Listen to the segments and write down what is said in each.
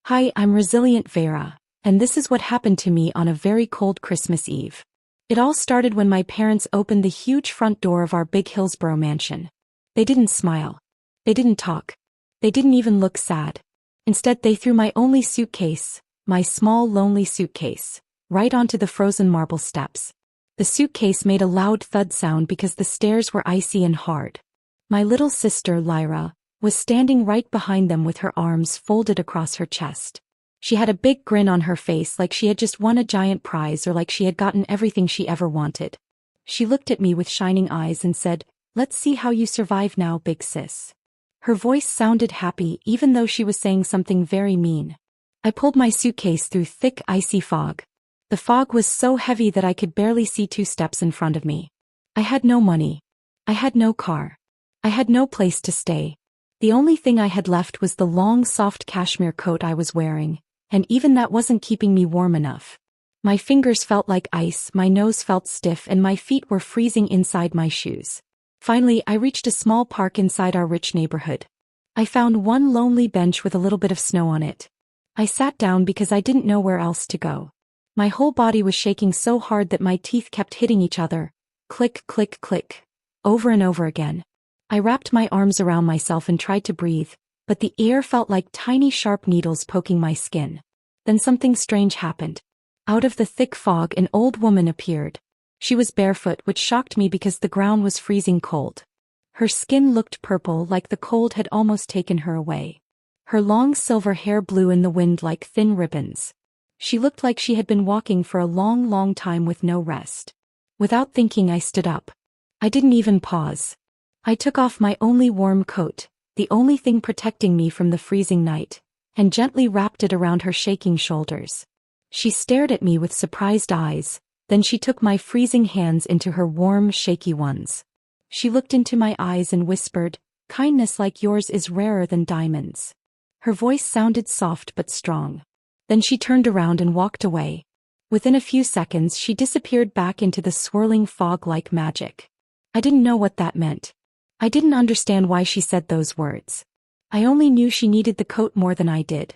Hi, I'm Resilient Vera, and this is what happened to me on a very cold Christmas Eve. It all started when my parents opened the huge front door of our big Hillsborough mansion. They didn't smile. They didn't talk. They didn't even look sad. Instead, they threw my only suitcase, my small lonely suitcase, right onto the frozen marble steps. The suitcase made a loud thud sound because the stairs were icy and hard. My little sister, Lyra, was standing right behind them with her arms folded across her chest. She had a big grin on her face like she had just won a giant prize or like she had gotten everything she ever wanted. She looked at me with shining eyes and said, "Let's see how you survive now, big sis." Her voice sounded happy even though she was saying something very mean. I pulled my suitcase through thick, icy fog. The fog was so heavy that I could barely see 2 steps in front of me. I had no money. I had no car. I had no place to stay. The only thing I had left was the long, soft cashmere coat I was wearing, and even that wasn't keeping me warm enough. My fingers felt like ice, my nose felt stiff, and my feet were freezing inside my shoes. Finally, I reached a small park inside our rich neighborhood. I found one lonely bench with a little bit of snow on it. I sat down because I didn't know where else to go. My whole body was shaking so hard that my teeth kept hitting each other. Click, click, click. Over and over again. I wrapped my arms around myself and tried to breathe, but the air felt like tiny sharp needles poking my skin. Then something strange happened. Out of the thick fog, an old woman appeared. She was barefoot, which shocked me because the ground was freezing cold. Her skin looked purple like the cold had almost taken her away. Her long silver hair blew in the wind like thin ribbons. She looked like she had been walking for a long, long time with no rest. Without thinking, I stood up. I didn't even pause. I took off my only warm coat, the only thing protecting me from the freezing night, and gently wrapped it around her shaking shoulders. She stared at me with surprised eyes, then she took my freezing hands into her warm, shaky ones. She looked into my eyes and whispered, "Kindness like yours is rarer than diamonds." Her voice sounded soft but strong. Then she turned around and walked away. Within a few seconds, she disappeared back into the swirling fog like magic. I didn't know what that meant. I didn't understand why she said those words. I only knew she needed the coat more than I did.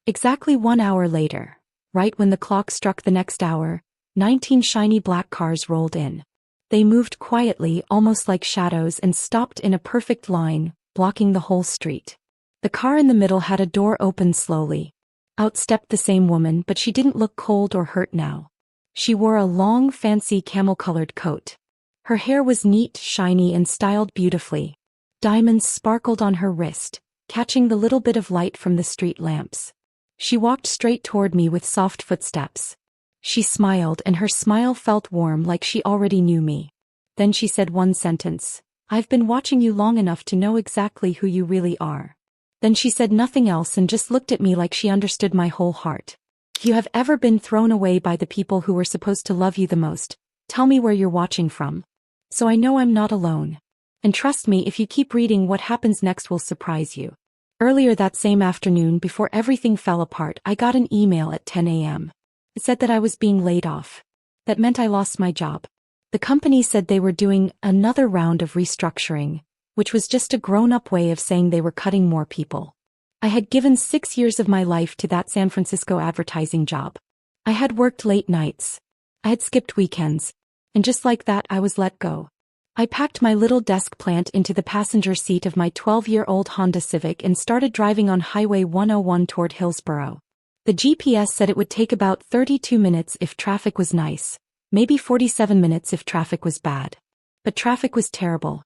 Exactly 1 hour later, right when the clock struck the next hour, 19 shiny black cars rolled in. They moved quietly, almost like shadows, and stopped in a perfect line, blocking the whole street. The car in the middle had a door open slowly. Out stepped the same woman, but she didn't look cold or hurt now. She wore a long, fancy camel-colored coat. Her hair was neat, shiny, and styled beautifully. Diamonds sparkled on her wrist, catching the little bit of light from the street lamps. She walked straight toward me with soft footsteps. She smiled, and her smile felt warm like she already knew me. Then she said one sentence, "I've been watching you long enough to know exactly who you really are." Then she said nothing else and just looked at me like she understood my whole heart. "If you have ever been thrown away by the people who were supposed to love you the most, tell me where you're watching from. So I know I'm not alone. And trust me, if you keep reading, what happens next will surprise you." Earlier that same afternoon, before everything fell apart, I got an email at 10 a.m. It said that I was being laid off. That meant I lost my job. The company said they were doing another round of restructuring, which was just a grown-up way of saying they were cutting more people. I had given 6 years of my life to that San Francisco advertising job. I had worked late nights. I had skipped weekends. And just like that, I was let go. I packed my little desk plant into the passenger seat of my 12-year-old Honda Civic and started driving on Highway 101 toward Hillsborough. The GPS said it would take about 32 minutes if traffic was nice, maybe 47 minutes if traffic was bad. But traffic was terrible.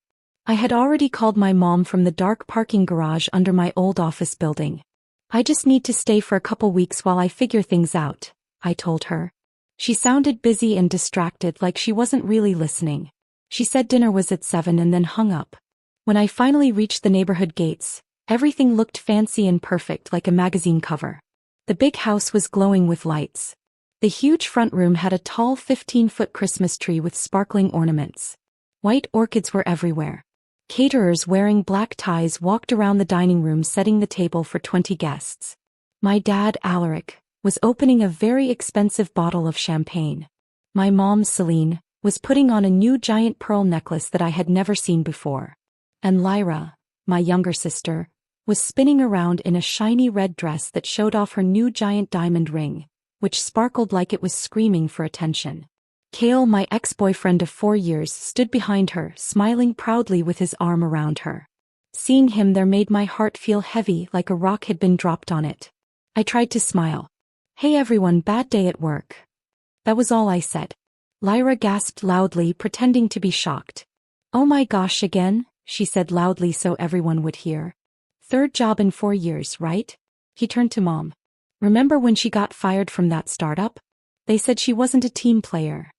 I had already called my mom from the dark parking garage under my old office building. "I just need to stay for a couple weeks while I figure things out," I told her. She sounded busy and distracted, like she wasn't really listening. She said dinner was at 7 and then hung up. When I finally reached the neighborhood gates, everything looked fancy and perfect, like a magazine cover. The big house was glowing with lights. The huge front room had a tall 15-foot Christmas tree with sparkling ornaments. White orchids were everywhere. Caterers wearing black ties walked around the dining room setting the table for 20 guests. My dad, Alaric, was opening a very expensive bottle of champagne. My mom, Celine, was putting on a new giant pearl necklace that I had never seen before. And Lyra, my younger sister, was spinning around in a shiny red dress that showed off her new giant diamond ring, which sparkled like it was screaming for attention. Cale, my ex-boyfriend of 4 years, stood behind her, smiling proudly with his arm around her. Seeing him there made my heart feel heavy, like a rock had been dropped on it. I tried to smile. "Hey everyone, bad day at work." That was all I said. Lyra gasped loudly, pretending to be shocked. "Oh my gosh, again?" she said loudly so everyone would hear. "Third job in 4 years, right?" He turned to Mom. "Remember when she got fired from that startup? They said she wasn't a team player."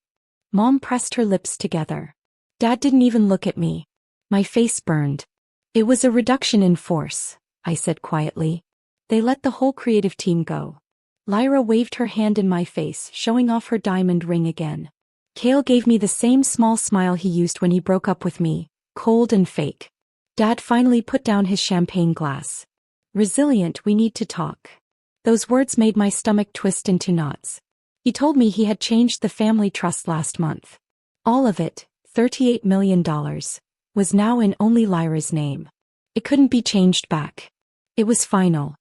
Mom pressed her lips together. Dad didn't even look at me. My face burned. "It was a reduction in force," I said quietly. "They let the whole creative team go." Lyra waved her hand in my face, showing off her diamond ring again. Cale gave me the same small smile he used when he broke up with me, cold and fake. Dad finally put down his champagne glass. "Resilient, we need to talk." Those words made my stomach twist into knots. He told me he had changed the family trust last month. All of it, $38 million, was now in only Lyra's name. It couldn't be changed back. It was final.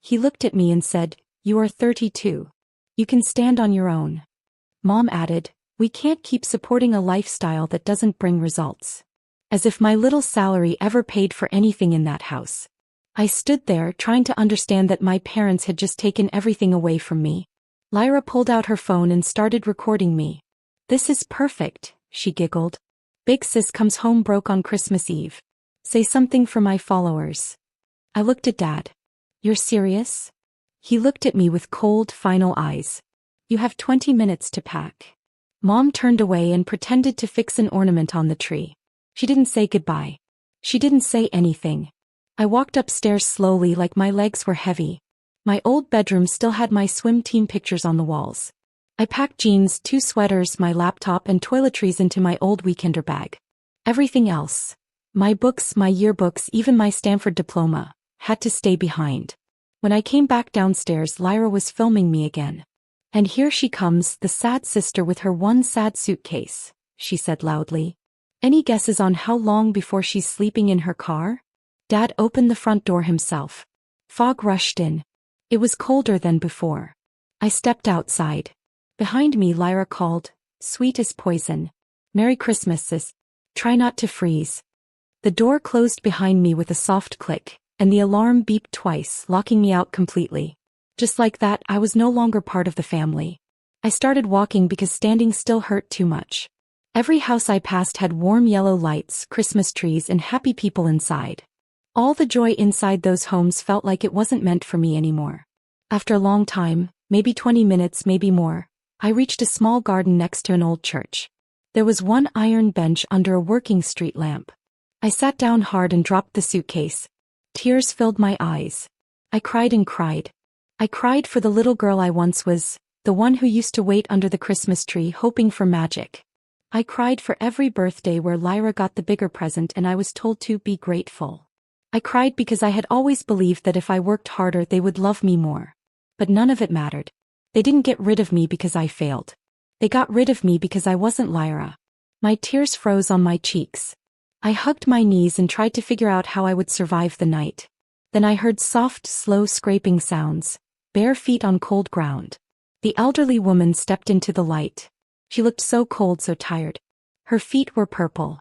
He looked at me and said, "You are 32. You can stand on your own." Mom added, "We can't keep supporting a lifestyle that doesn't bring results." As if my little salary ever paid for anything in that house. I stood there trying to understand that my parents had just taken everything away from me. Lyra pulled out her phone and started recording me. "This is perfect," she giggled. "Big sis comes home broke on Christmas Eve. Say something for my followers." I looked at Dad. "You're serious?" He looked at me with cold, final eyes. "You have 20 minutes to pack." Mom turned away and pretended to fix an ornament on the tree. She didn't say goodbye. She didn't say anything. I walked upstairs slowly like my legs were heavy. My old bedroom still had my swim team pictures on the walls. I packed jeans, 2 sweaters, my laptop and toiletries into my old weekender bag. Everything else, my books, my yearbooks, even my Stanford diploma, had to stay behind. When I came back downstairs, Lyra was filming me again. "And here she comes, the sad sister with her one sad suitcase," she said loudly. "Any guesses on how long before she's sleeping in her car?" Dad opened the front door himself. Fog rushed in. It was colder than before. I stepped outside. Behind me, Lyra called, "Sweet as poison. Merry Christmas, sis. Try not to freeze." The door closed behind me with a soft click, and the alarm beeped twice, locking me out completely. Just like that, I was no longer part of the family. I started walking because standing still hurt too much. Every house I passed had warm yellow lights, Christmas trees, and happy people inside. All the joy inside those homes felt like it wasn't meant for me anymore. After a long time, maybe 20 minutes, maybe more, I reached a small garden next to an old church. There was one iron bench under a working street lamp. I sat down hard and dropped the suitcase. Tears filled my eyes. I cried and cried. I cried for the little girl I once was, the one who used to wait under the Christmas tree hoping for magic. I cried for every birthday where Lyra got the bigger present and I was told to be grateful. I cried because I had always believed that if I worked harder they would love me more. But none of it mattered. They didn't get rid of me because I failed. They got rid of me because I wasn't Lyra. My tears froze on my cheeks. I hugged my knees and tried to figure out how I would survive the night. Then I heard soft, slow scraping sounds, bare feet on cold ground. The elderly woman stepped into the light. She looked so cold, so tired. Her feet were purple.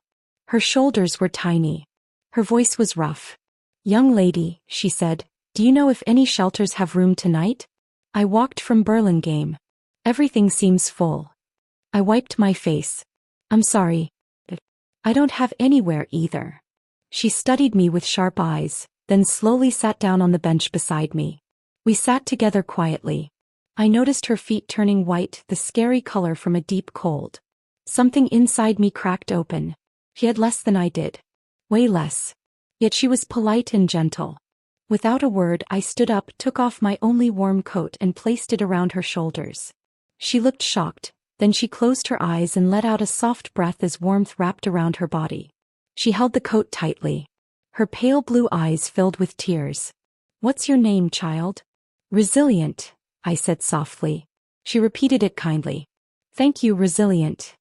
Her shoulders were tiny. Her voice was rough. "Young lady," she said, "do you know if any shelters have room tonight? I walked from Burlingame. Everything seems full." I wiped my face. "I'm sorry. I don't have anywhere either." She studied me with sharp eyes, then slowly sat down on the bench beside me. We sat together quietly. I noticed her feet turning white, the scary color from a deep cold. Something inside me cracked open. She had less than I did. Way less. Yet she was polite and gentle. Without a word, I stood up, took off my only warm coat and placed it around her shoulders. She looked shocked, then she closed her eyes and let out a soft breath as warmth wrapped around her body. She held the coat tightly. Her pale blue eyes filled with tears. "What's your name, child?" "Resilient," I said softly. She repeated it kindly. "Thank you, Resilient."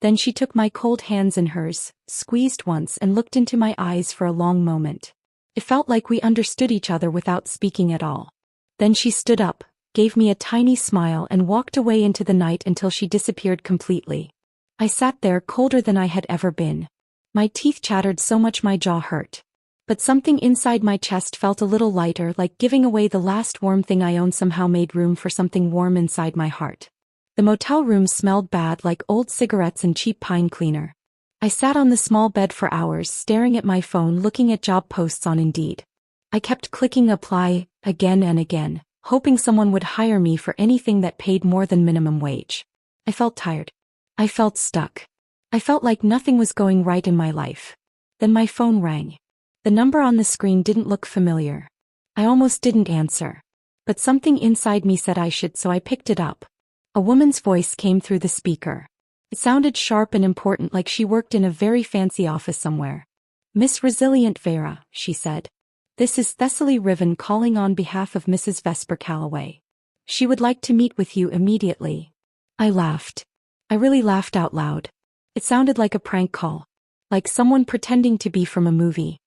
Then she took my cold hands in hers, squeezed once and looked into my eyes for a long moment. It felt like we understood each other without speaking at all. Then she stood up, gave me a tiny smile and walked away into the night until she disappeared completely. I sat there colder than I had ever been. My teeth chattered so much my jaw hurt. But something inside my chest felt a little lighter, like giving away the last warm thing I owned somehow made room for something warm inside my heart. The motel room smelled bad, like old cigarettes and cheap pine cleaner. I sat on the small bed for hours, staring at my phone, looking at job posts on Indeed. I kept clicking apply, again and again, hoping someone would hire me for anything that paid more than minimum wage. I felt tired. I felt stuck. I felt like nothing was going right in my life. Then my phone rang. The number on the screen didn't look familiar. I almost didn't answer. But something inside me said I should, so I picked it up. A woman's voice came through the speaker. It sounded sharp and important, like she worked in a very fancy office somewhere. "Miss Resilient Vera," she said. "This is Thessaly Riven calling on behalf of Mrs. Vesper Calloway. She would like to meet with you immediately." I laughed. I really laughed out loud. It sounded like a prank call. Like someone pretending to be from a movie.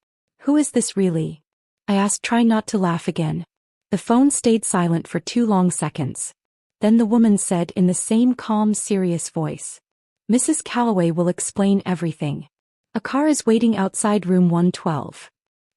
"Who is this really?" I asked, trying not to laugh again. The phone stayed silent for 2 long seconds. Then the woman said in the same calm, serious voice, "Mrs. Calloway will explain everything. A car is waiting outside room 112.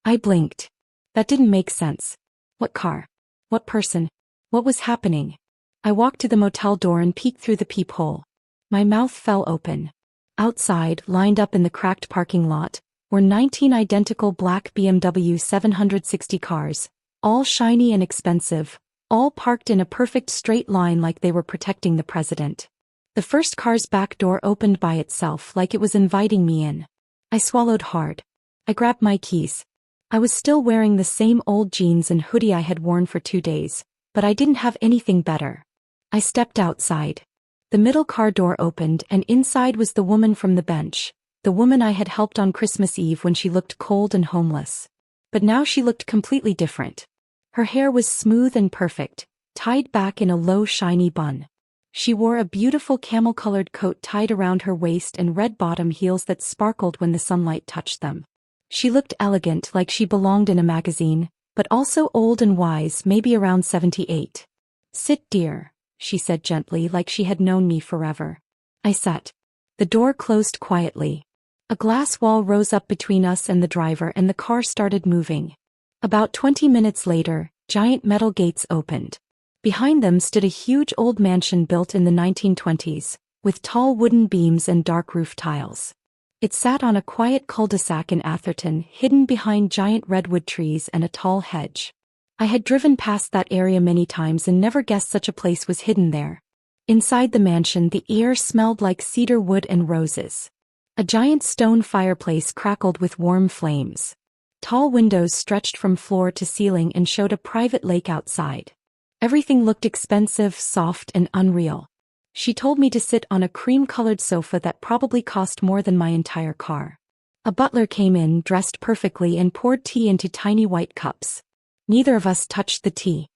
I blinked. That didn't make sense. What car? What person? What was happening? I walked to the motel door and peeked through the peephole. My mouth fell open. Outside, lined up in the cracked parking lot, were 19 identical black BMW 760 cars, all shiny and expensive, all parked in a perfect straight line like they were protecting the president. The first car's back door opened by itself, like it was inviting me in. I swallowed hard. I grabbed my keys. I was still wearing the same old jeans and hoodie I had worn for 2 days, but I didn't have anything better. I stepped outside. The middle car door opened and inside was the woman from the bench, the woman I had helped on Christmas Eve when she looked cold and homeless. But now she looked completely different. Her hair was smooth and perfect, tied back in a low shiny bun. She wore a beautiful camel-colored coat tied around her waist and red bottom heels that sparkled when the sunlight touched them. She looked elegant, like she belonged in a magazine, but also old and wise, maybe around 78. "Sit, dear," she said gently, like she had known me forever. I sat. The door closed quietly. A glass wall rose up between us and the driver, and the car started moving. About 20 minutes later, giant metal gates opened. Behind them stood a huge old mansion built in the 1920s, with tall wooden beams and dark roof tiles. It sat on a quiet cul-de-sac in Atherton, hidden behind giant redwood trees and a tall hedge. I had driven past that area many times and never guessed such a place was hidden there. Inside the mansion, the air smelled like cedar wood and roses. A giant stone fireplace crackled with warm flames. Tall windows stretched from floor to ceiling and showed a private lake outside. Everything looked expensive, soft, and unreal. She told me to sit on a cream-colored sofa that probably cost more than my entire car. A butler came in, dressed perfectly, and poured tea into tiny white cups. Neither of us touched the tea.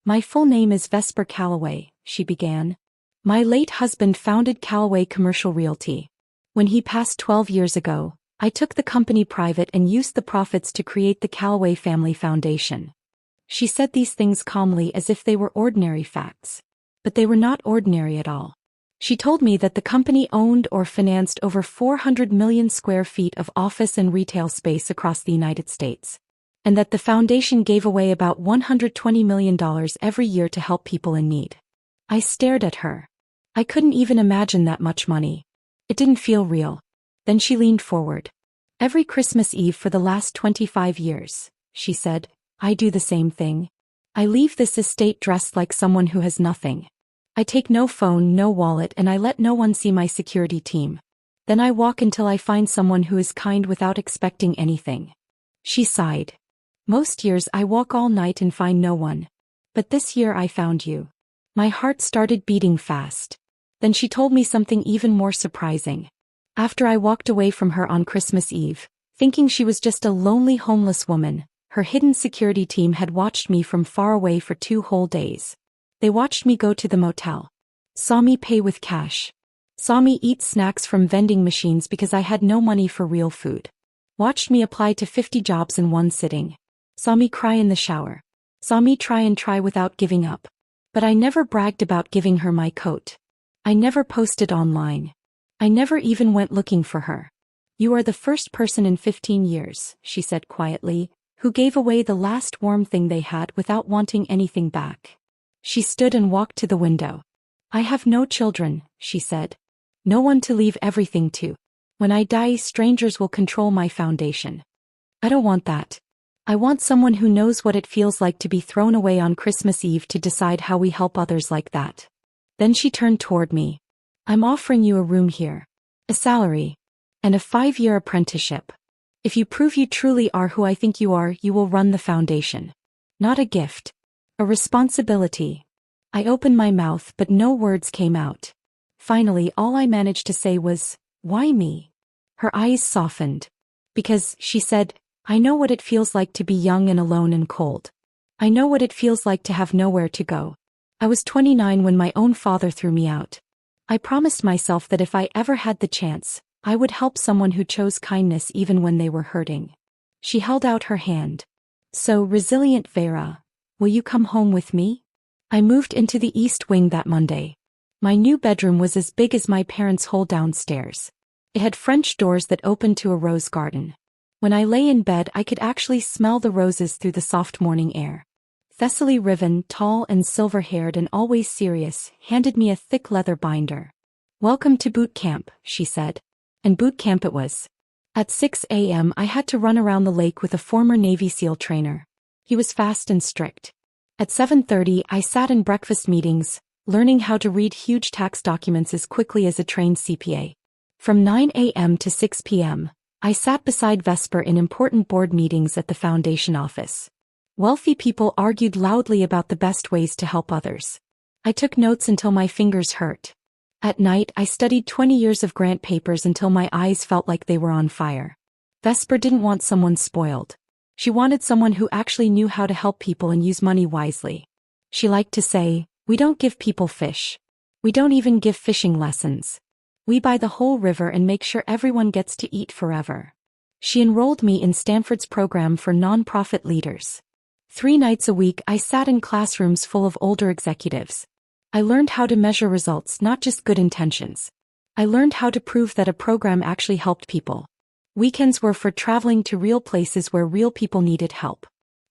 "My full name is Vesper Calloway," she began. "My late husband founded Calloway Commercial Realty. When he passed 12 years ago, I took the company private and used the profits to create the Calloway Family Foundation." She said these things calmly, as if they were ordinary facts. But they were not ordinary at all. She told me that the company owned or financed over 400 million square feet of office and retail space across the United States, and that the foundation gave away about $120 million every year to help people in need. I stared at her. I couldn't even imagine that much money. It didn't feel real. Then she leaned forward. "Every Christmas Eve for the last 25 years, she said, I do the same thing. I leave this estate dressed like someone who has nothing. I take no phone, no wallet, and I let no one see my security team. Then I walk until I find someone who is kind without expecting anything." She sighed. "Most years I walk all night and find no one. But this year I found you." My heart started beating fast. Then she told me something even more surprising. After I walked away from her on Christmas Eve, thinking she was just a lonely homeless woman, her hidden security team had watched me from far away for 2 whole days. They watched me go to the motel. Saw me pay with cash. Saw me eat snacks from vending machines because I had no money for real food. Watched me apply to 50 jobs in one sitting. saw me cry in the shower, saw me try without giving up. But I never bragged about giving her my coat. I never posted online. I never even went looking for her. You are the first person in 15 years, she said quietly, who gave away the last warm thing they had without wanting anything back. She stood and walked to the window. I have no children, she said. No one to leave everything to. When I die, strangers will control my foundation. I don't want that. I want someone who knows what it feels like to be thrown away on Christmas Eve to decide how we help others like that. Then she turned toward me. I'm offering you a room here, a salary, and a 5-year apprenticeship. If you prove you truly are who I think you are, you will run the foundation. Not a gift. A responsibility. I opened my mouth but no words came out. Finally, all I managed to say was, why me? Her eyes softened. Because, she said, I know what it feels like to be young and alone and cold. I know what it feels like to have nowhere to go. I was 29 when my own father threw me out. I promised myself that if I ever had the chance, I would help someone who chose kindness even when they were hurting. She held out her hand. So, resilient Vera, will you come home with me? I moved into the East Wing that Monday. My new bedroom was as big as my parents' whole downstairs. It had French doors that opened to a rose garden. When I lay in bed, I could actually smell the roses through the soft morning air. Thessaly Riven, tall and silver-haired and always serious, handed me a thick leather binder. Welcome to boot camp, she said. And boot camp it was. At 6 a.m. I had to run around the lake with a former Navy SEAL trainer. He was fast and strict. At 7:30 I sat in breakfast meetings, learning how to read huge tax documents as quickly as a trained CPA. From 9 a.m. to 6 p.m., I sat beside Vesper in important board meetings at the foundation office. Wealthy people argued loudly about the best ways to help others. I took notes until my fingers hurt. At night, I studied 20 years of grant papers until my eyes felt like they were on fire. Vesper didn't want someone spoiled. She wanted someone who actually knew how to help people and use money wisely. She liked to say, we don't give people fish. We don't even give fishing lessons. We buy the whole river and make sure everyone gets to eat forever. She enrolled me in Stanford's program for nonprofit leaders. 3 nights a week I sat in classrooms full of older executives. I learned how to measure results, not just good intentions. I learned how to prove that a program actually helped people. Weekends were for traveling to real places where real people needed help.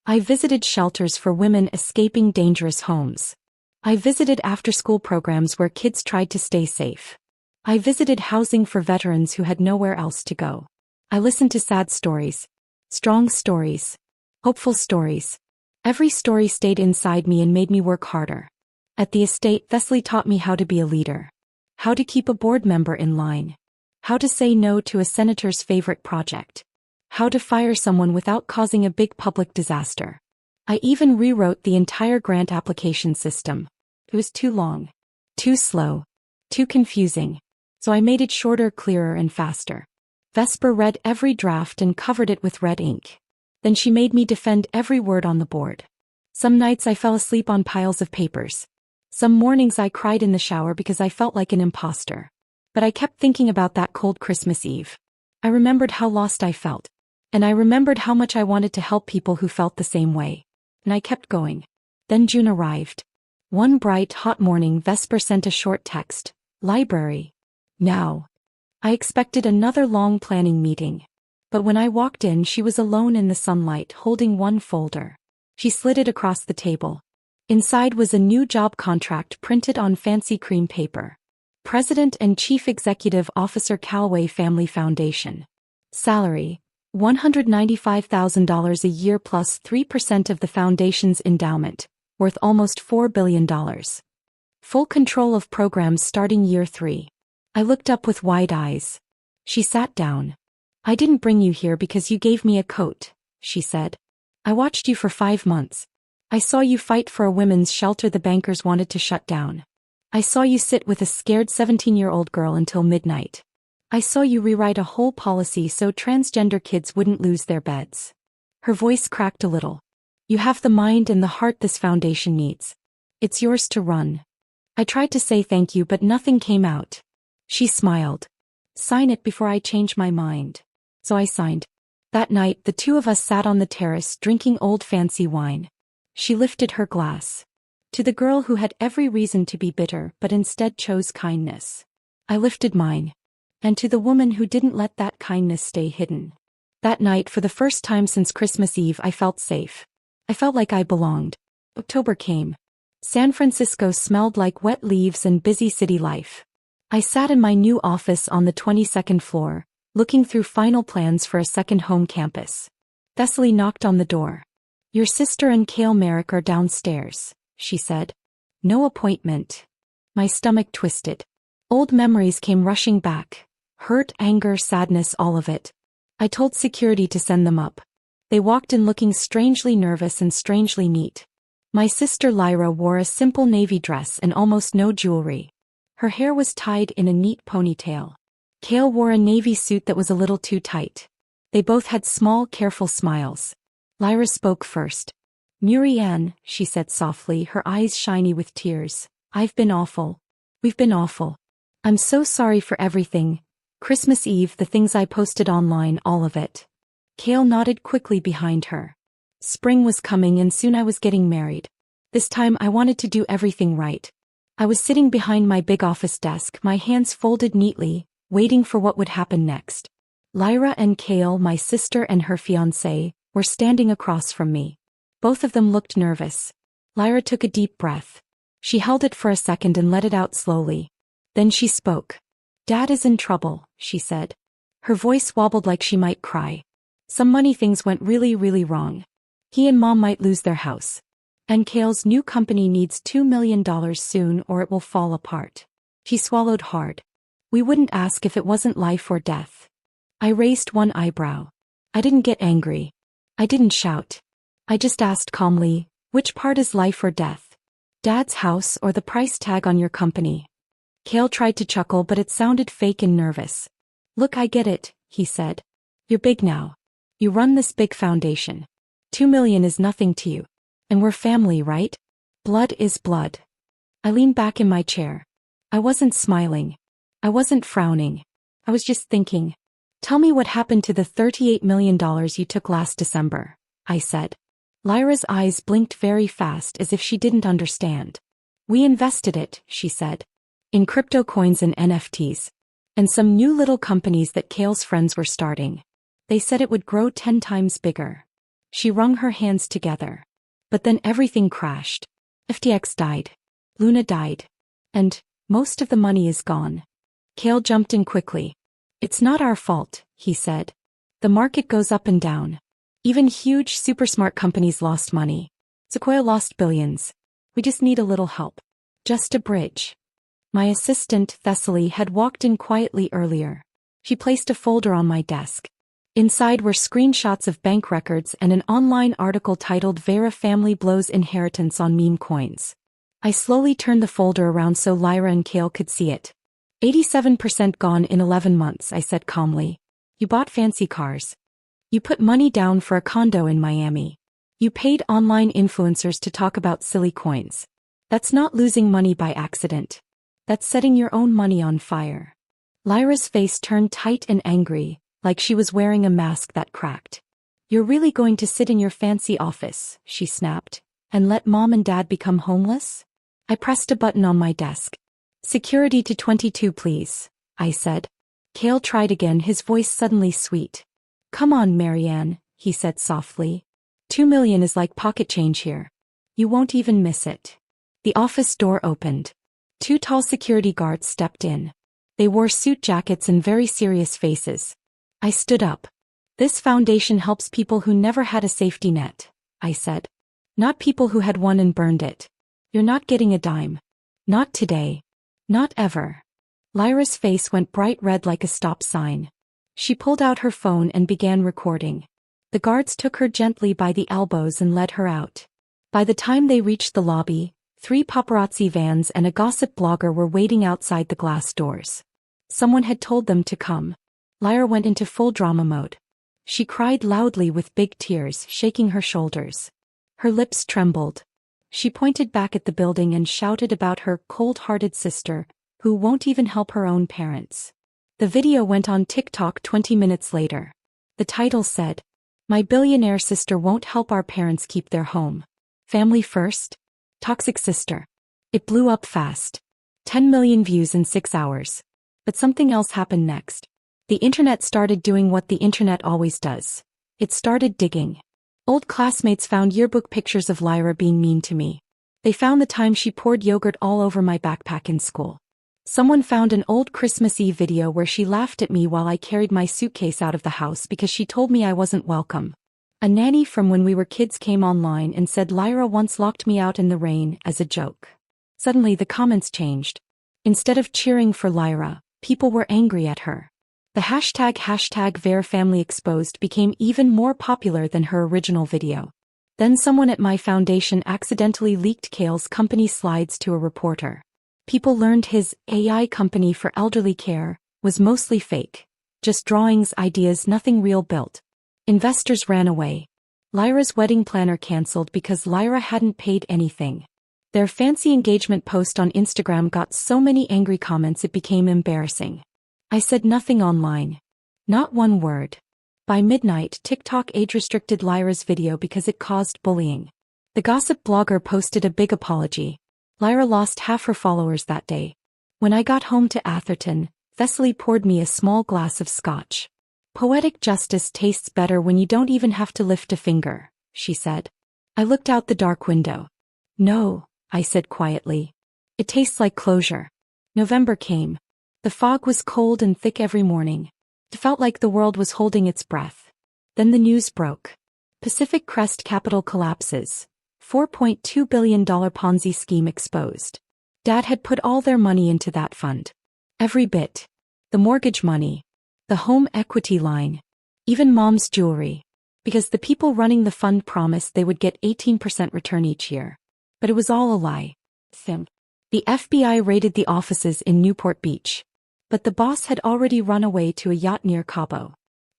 I visited shelters for women escaping dangerous homes. I visited after-school programs where kids tried to stay safe. I visited housing for veterans who had nowhere else to go. I listened to sad stories, strong stories, hopeful stories. Every story stayed inside me and made me work harder. At the estate, Thessaly taught me how to be a leader, how to keep a board member in line, how to say no to a senator's favorite project, how to fire someone without causing a big public disaster. I even rewrote the entire grant application system. It was too long, too slow, too confusing. So I made it shorter, clearer, and faster. Vesper read every draft and covered it with red ink. Then she made me defend every word on the board. Some nights I fell asleep on piles of papers. Some mornings I cried in the shower because I felt like an imposter. But I kept thinking about that cold Christmas Eve. I remembered how lost I felt. And I remembered how much I wanted to help people who felt the same way. And I kept going. Then June arrived. One bright, hot morning, Vesper sent a short text. Library. Now. I expected another long planning meeting. But when I walked in, she was alone in the sunlight, holding one folder. She slid it across the table. Inside was a new job contract printed on fancy cream paper. President and Chief Executive Officer, Callaway Family Foundation. Salary, $195,000 a year plus 3% of the foundation's endowment, worth almost $4 billion. Full control of programs starting year 3. I looked up with wide eyes. She sat down. I didn't bring you here because you gave me a coat, she said. I watched you for 5 months. I saw you fight for a women's shelter the bankers wanted to shut down. I saw you sit with a scared 17-year-old girl until midnight. I saw you rewrite a whole policy so transgender kids wouldn't lose their beds. Her voice cracked a little. You have the mind and the heart this foundation needs. It's yours to run. I tried to say thank you, but nothing came out. She smiled. Sign it before I change my mind. So I signed. That night, the two of us sat on the terrace drinking old fancy wine. She lifted her glass. To the girl who had every reason to be bitter but instead chose kindness. I lifted mine. And to the woman who didn't let that kindness stay hidden. That night, for the first time since Christmas Eve, I felt safe. I felt like I belonged. October came. San Francisco smelled like wet leaves and busy city life. I sat in my new office on the 22nd floor, looking through final plans for a second home campus. Thessaly knocked on the door. "Your sister and Cale Merrick are downstairs," she said. "No appointment." My stomach twisted. Old memories came rushing back. Hurt, anger, sadness, all of it. I told security to send them up. They walked in looking strangely nervous and strangely neat. My sister Lyra wore a simple navy dress and almost no jewelry. Her hair was tied in a neat ponytail. Cale wore a navy suit that was a little too tight. They both had small, careful smiles. Lyra spoke first. "Marianne," she said softly, her eyes shiny with tears. "I've been awful. We've been awful. I'm so sorry for everything. Christmas Eve, the things I posted online, all of it." Cale nodded quickly behind her. Spring was coming and soon I was getting married. This time I wanted to do everything right. I was sitting behind my big office desk, my hands folded neatly, waiting for what would happen next. Lyra and Cale, my sister and her fiancé, were standing across from me. Both of them looked nervous. Lyra took a deep breath. She held it for a second and let it out slowly. Then she spoke. "Dad is in trouble," she said. Her voice wobbled like she might cry. "Some money things went really, really wrong. He and Mom might lose their house. And Cale's new company needs $2 million soon or it will fall apart." She swallowed hard. "We wouldn't ask if it wasn't life or death." I raised one eyebrow. I didn't get angry. I didn't shout. I just asked calmly, "Which part is life or death? Dad's house or the price tag on your company?" Cale tried to chuckle but it sounded fake and nervous. "Look, I get it," he said. "You're big now. You run this big foundation. $2 million is nothing to you. And we're family, right? Blood is blood." I leaned back in my chair. I wasn't smiling. I wasn't frowning. I was just thinking. "Tell me what happened to the $38 million you took last December," I said. Lyra's eyes blinked very fast as if she didn't understand. "We invested it," she said. "In crypto coins and NFTs. And some new little companies that Cale's friends were starting. They said it would grow 10 times bigger." She wrung her hands together. "But then everything crashed. FTX died. Luna died. And most of the money is gone." Cale jumped in quickly. "It's not our fault," he said. "The market goes up and down. Even huge, super smart companies lost money. Sequoia lost billions. We just need a little help. Just a bridge." My assistant, Thessaly, had walked in quietly earlier. She placed a folder on my desk. Inside were screenshots of bank records and an online article titled "Vera Family Blows Inheritance on Meme Coins." I slowly turned the folder around so Lyra and Cale could see it. 87% gone in 11 months, I said calmly. "You bought fancy cars. You put money down for a condo in Miami. You paid online influencers to talk about silly coins. That's not losing money by accident. That's setting your own money on fire." Lyra's face turned tight and angry, like she was wearing a mask that cracked. "You're really going to sit in your fancy office," she snapped, "and let Mom and Dad become homeless?" I pressed a button on my desk. "Security to 22, please," I said. Cale tried again, his voice suddenly sweet. "Come on, Marianne," he said softly. $2 million is like pocket change here. You won't even miss it." The office door opened. 2 tall security guards stepped in. They wore suit jackets and very serious faces. I stood up. "This foundation helps people who never had a safety net," I said. "Not people who had one and burned it. You're not getting a dime. Not today. Not ever." Lyra's face went bright red like a stop sign. She pulled out her phone and began recording. The guards took her gently by the elbows and led her out. By the time they reached the lobby, 3 paparazzi vans and a gossip blogger were waiting outside the glass doors. Someone had told them to come. Lyra went into full drama mode. She cried loudly with big tears, shaking her shoulders. Her lips trembled. She pointed back at the building and shouted about her cold-hearted sister, who won't even help her own parents. The video went on TikTok 20 minutes later. The title said, "My billionaire sister won't help our parents keep their home. Family first? Toxic sister." It blew up fast. 10 million views in 6 hours. But something else happened next. The internet started doing what the internet always does. It started digging. Old classmates found yearbook pictures of Lyra being mean to me. They found the time she poured yogurt all over my backpack in school. Someone found an old Christmas Eve video where she laughed at me while I carried my suitcase out of the house because she told me I wasn't welcome. A nanny from when we were kids came online and said Lyra once locked me out in the rain as a joke. Suddenly the comments changed. Instead of cheering for Lyra, people were angry at her. The hashtag #VeraFamilyExposed became even more popular than her original video. Then someone at my foundation accidentally leaked Kale's company slides to a reporter. People learned his AI company for elderly care was mostly fake. Just drawings, ideas, nothing real built. Investors ran away. Lyra's wedding planner canceled because Lyra hadn't paid anything. Their fancy engagement post on Instagram got so many angry comments it became embarrassing. I said nothing online. Not one word. By midnight, TikTok age-restricted Lyra's video because it caused bullying. The gossip blogger posted a big apology. Lyra lost half her followers that day. When I got home to Atherton, Thessaly poured me a small glass of scotch. "Poetic justice tastes better when you don't even have to lift a finger," she said. I looked out the dark window. "No," I said quietly. "It tastes like closure." November came. The fog was cold and thick every morning. It felt like the world was holding its breath. Then the news broke. Pacific Crest Capital collapses. $4.2 billion Ponzi scheme exposed. Dad had put all their money into that fund. Every bit. The mortgage money. The home equity line. Even Mom's jewelry. Because the people running the fund promised they would get 18% return each year. But it was all a lie. The FBI raided the offices in Newport Beach. But the boss had already run away to a yacht near Cabo.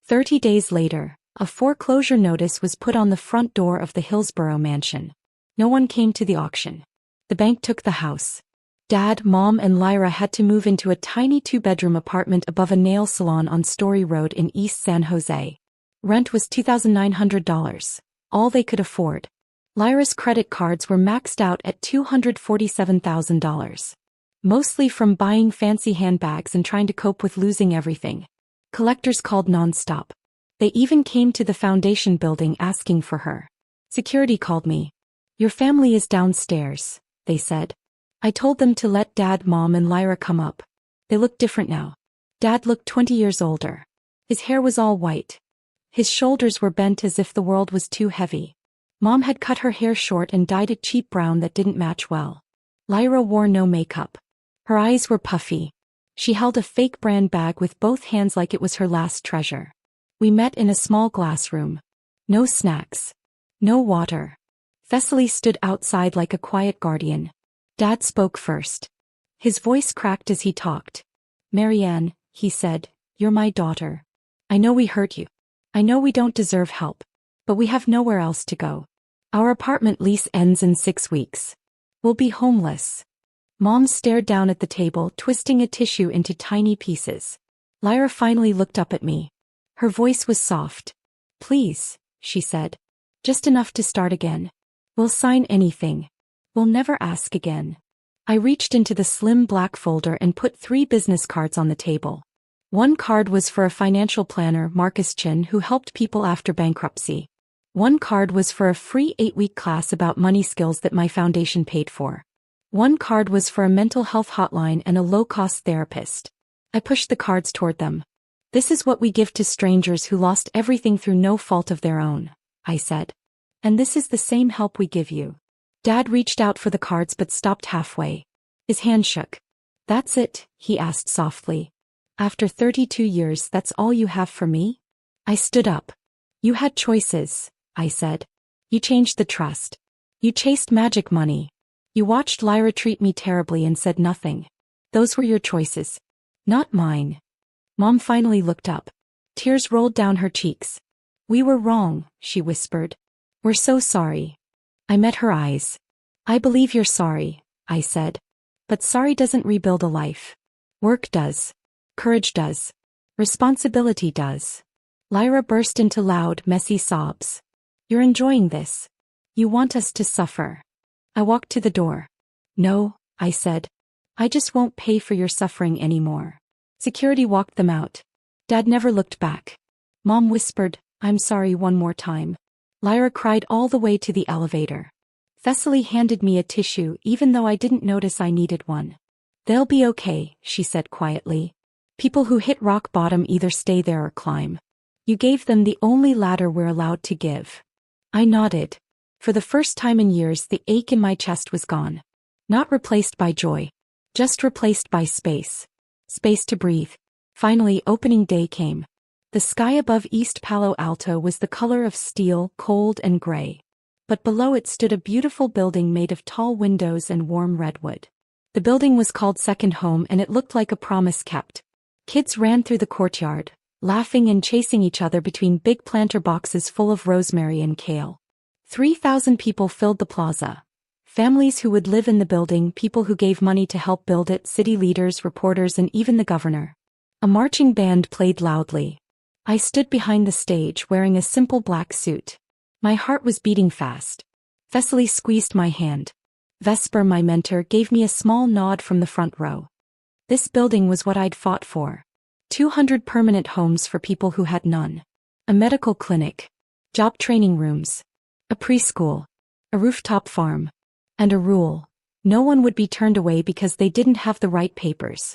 30 days later, a foreclosure notice was put on the front door of the Hillsborough mansion. No one came to the auction. The bank took the house. Dad, Mom, and Lyra had to move into a tiny 2-bedroom apartment above a nail salon on Story Road in East San Jose. Rent was $2,900, all they could afford. Lyra's credit cards were maxed out at $247,000. Mostly from buying fancy handbags and trying to cope with losing everything. Collectors called nonstop. They even came to the foundation building asking for her. Security called me. "Your family is downstairs," they said. I told them to let Dad, Mom, and Lyra come up. They looked different now. Dad looked 20 years older. His hair was all white. His shoulders were bent as if the world was too heavy. Mom had cut her hair short and dyed it cheap brown that didn't match well. Lyra wore no makeup. Her eyes were puffy. She held a fake brand bag with both hands like it was her last treasure. We met in a small glass room. No snacks. No water. Thessaly stood outside like a quiet guardian. Dad spoke first. His voice cracked as he talked. "Marianne," he said, "you're my daughter. I know we hurt you. I know we don't deserve help. But we have nowhere else to go. Our apartment lease ends in 6 weeks. We'll be homeless." Mom stared down at the table, twisting a tissue into tiny pieces. Lyra finally looked up at me. Her voice was soft. "Please," she said. "Just enough to start again. We'll sign anything. We'll never ask again." I reached into the slim black folder and put 3 business cards on the table. One card was for a financial planner, Marcus Chin, who helped people after bankruptcy. One card was for a free 8-week class about money skills that my foundation paid for. One card was for a mental health hotline and a low-cost therapist. I pushed the cards toward them. "This is what we give to strangers who lost everything through no fault of their own," I said. "And this is the same help we give you." Dad reached out for the cards but stopped halfway. His hand shook. "That's it?" he asked softly. "After 32 years, that's all you have for me?" I stood up. "You had choices," I said. "You changed the trust. You chased magic money. You watched Lyra treat me terribly and said nothing. Those were your choices. Not mine." Mom finally looked up. Tears rolled down her cheeks. "We were wrong," she whispered. "We're so sorry." I met her eyes. "I believe you're sorry," I said. "But sorry doesn't rebuild a life. Work does. Courage does. Responsibility does." Lyra burst into loud, messy sobs. You're enjoying this. You want us to suffer. I walked to the door. No, I said. I just won't pay for your suffering anymore. Security walked them out. Dad never looked back. Mom whispered, I'm sorry one more time. Lyra cried all the way to the elevator. Thessaly handed me a tissue even though I didn't notice I needed one. They'll be okay, she said quietly. People who hit rock bottom either stay there or climb. You gave them the only ladder we're allowed to give. I nodded. For the first time in years, the ache in my chest was gone. Not replaced by joy. Just replaced by space. Space to breathe. Finally, opening day came. The sky above East Palo Alto was the color of steel, cold and gray. But below it stood a beautiful building made of tall windows and warm redwood. The building was called Second Home and it looked like a promise kept. Kids ran through the courtyard, laughing and chasing each other between big planter boxes full of rosemary and kale. 3,000 people filled the plaza. Families who would live in the building, people who gave money to help build it, city leaders, reporters, and even the governor. A marching band played loudly. I stood behind the stage wearing a simple black suit. My heart was beating fast. Thessaly squeezed my hand. Vesper, my mentor, gave me a small nod from the front row. This building was what I'd fought for. 200 permanent homes for people who had none. A medical clinic. Job training rooms. A preschool. A rooftop farm. And a rule. No one would be turned away because they didn't have the right papers.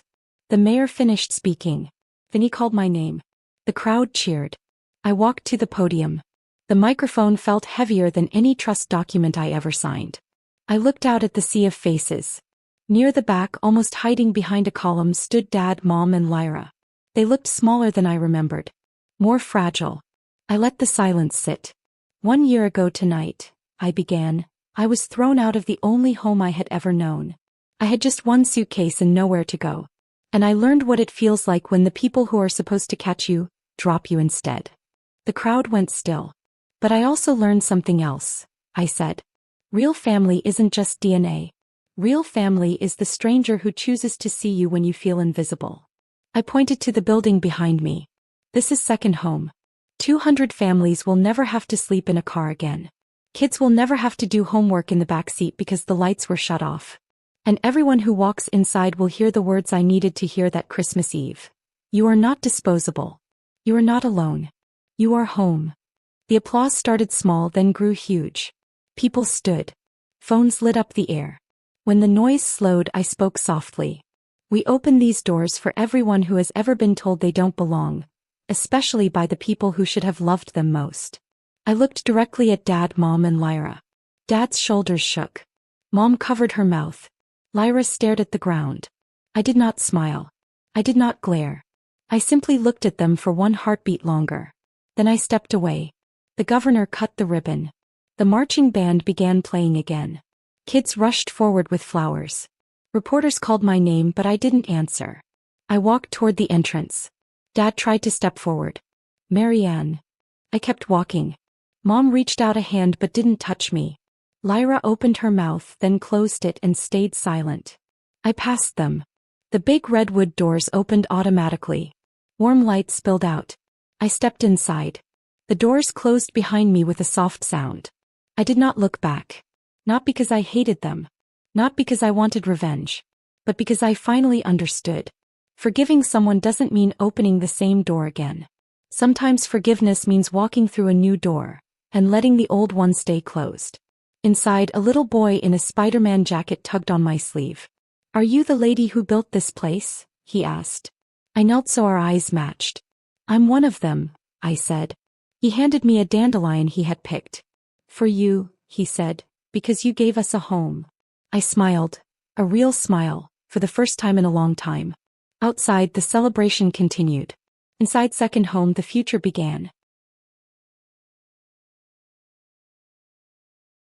The mayor finished speaking. Then he called my name. The crowd cheered. I walked to the podium. The microphone felt heavier than any trust document I ever signed. I looked out at the sea of faces. Near the back, almost hiding behind a column, stood Dad, Mom, and Lyra. They looked smaller than I remembered. More fragile. I let the silence sit. 1 year ago tonight, I began, I was thrown out of the only home I had ever known. I had just one suitcase and nowhere to go. And I learned what it feels like when the people who are supposed to catch you, drop you instead. The crowd went still. But I also learned something else, I said. Real family isn't just DNA. Real family is the stranger who chooses to see you when you feel invisible. I pointed to the building behind me. This is Second Home. 200 families will never have to sleep in a car again. Kids will never have to do homework in the back seat because the lights were shut off. And everyone who walks inside will hear the words I needed to hear that Christmas Eve. You are not disposable. You are not alone. You are home. The applause started small, then grew huge. People stood. Phones lit up the air. When the noise slowed, I spoke softly. We open these doors for everyone who has ever been told they don't belong, especially by the people who should have loved them most. I looked directly at Dad, Mom, and Lyra. Dad's shoulders shook. Mom covered her mouth. Lyra stared at the ground. I did not smile. I did not glare. I simply looked at them for one heartbeat longer. Then I stepped away. The governor cut the ribbon. The marching band began playing again. Kids rushed forward with flowers. Reporters called my name, but I didn't answer. I walked toward the entrance. Dad tried to step forward. Marianne. I kept walking. Mom reached out a hand but didn't touch me. Lyra opened her mouth, then closed it and stayed silent. I passed them. The big redwood doors opened automatically. Warm light spilled out. I stepped inside. The doors closed behind me with a soft sound. I did not look back. Not because I hated them. Not because I wanted revenge. But because I finally understood. Forgiving someone doesn't mean opening the same door again. Sometimes forgiveness means walking through a new door, and letting the old one stay closed. Inside, a little boy in a Spider-Man jacket tugged on my sleeve. Are you the lady who built this place? He asked. I knelt so our eyes matched. I'm one of them, I said. He handed me a dandelion he had picked. For you, he said, because you gave us a home. I smiled. A real smile, for the first time in a long time. Outside, the celebration continued. Inside Second Home, the future began.